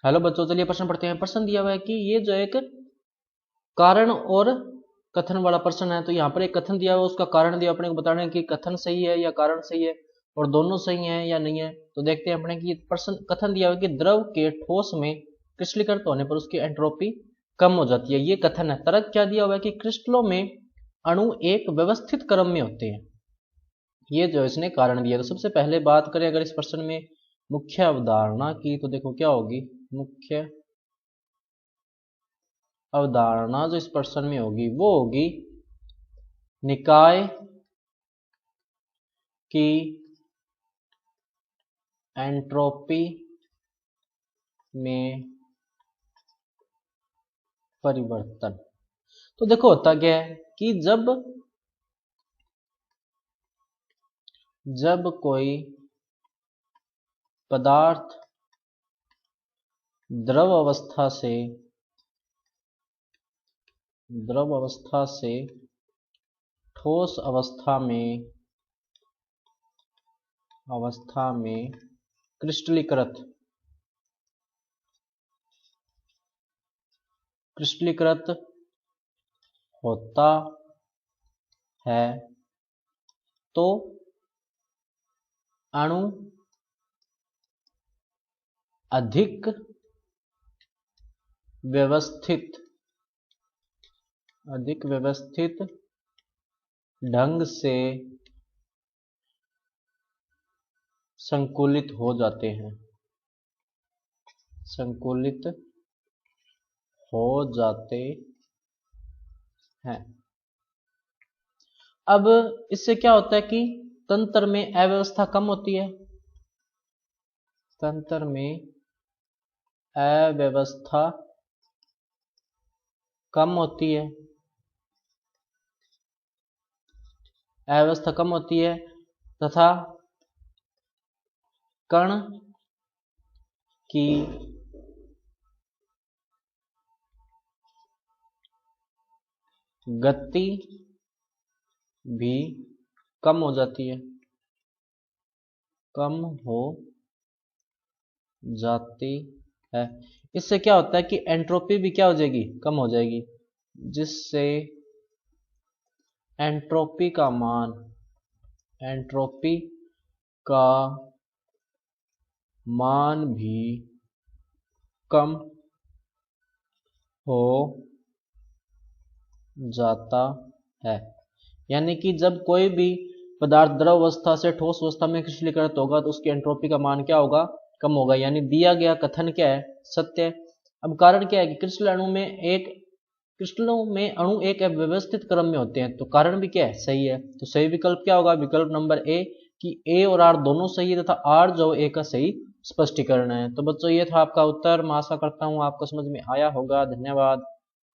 Hello बच्चों, चलिए प्रश्न पढ़ते हैं। प्रश्न दिया हुआ है कि ये जो एक कारण और कथन वाला प्रश्न है, तो यहाँ पर एक कथन दिया हुआ है, उसका कारण दिया अपने को बताना है कि कथन सही है या कारण सही है और दोनों सही है या नहीं है। तो देखते हैं अपने कि प्रश्न कथन दिया हुआ है कि द्रव के ठोस में क्रिस्टलीकृत होने पर उसकी एंट्रोपी कम हो जाती है। ये कथन है। तर्क क्या दिया हुआ है कि क्रिस्टलों में अणु एक व्यवस्थित क्रम में होते हैं। ये जो इसने कारण दिया। तो सबसे पहले बात करें अगर इस प्रश्न में मुख्य अवधारणा की, तो देखो क्या होगी मुख्य अवधारणा जो इस प्रश्न में होगी वो होगी निकाय की एंट्रोपी में परिवर्तन। तो देखो होता क्या है कि जब कोई पदार्थ द्रव अवस्था से ठोस अवस्था में क्रिस्टलीकृत होता है तो अणु अधिक व्यवस्थित ढंग से संकुलित हो जाते हैं। अब इससे क्या होता है कि तंत्र में अव्यवस्था कम होती है। तंत्र में अव्यवस्था कम होती है। तथा कण की गति भी कम हो जाती है। इससे क्या होता है कि एंट्रोपी भी क्या हो जाएगी, कम हो जाएगी, जिससे एंट्रोपी का मान भी कम हो जाता है। यानी कि जब कोई भी पदार्थ द्रव अवस्था से ठोस अवस्था में क्रिस्टलीकृत होगा तो उसकी एंट्रोपी का मान क्या होगा, कम होगा। यानी दिया गया कथन क्या है, सत्य है। अब कारण क्या है कि क्रिस्टलों में अणु एक व्यवस्थित क्रम में होते हैं, तो कारण भी क्या है, सही है। तो सही विकल्प क्या होगा, विकल्प नंबर ए कि ए और आर दोनों सही है तथा आर जो ए का सही स्पष्टीकरण है। तो बच्चों ये था आपका उत्तर। मैं आशा करता हूँ आपको समझ में आया होगा। धन्यवाद।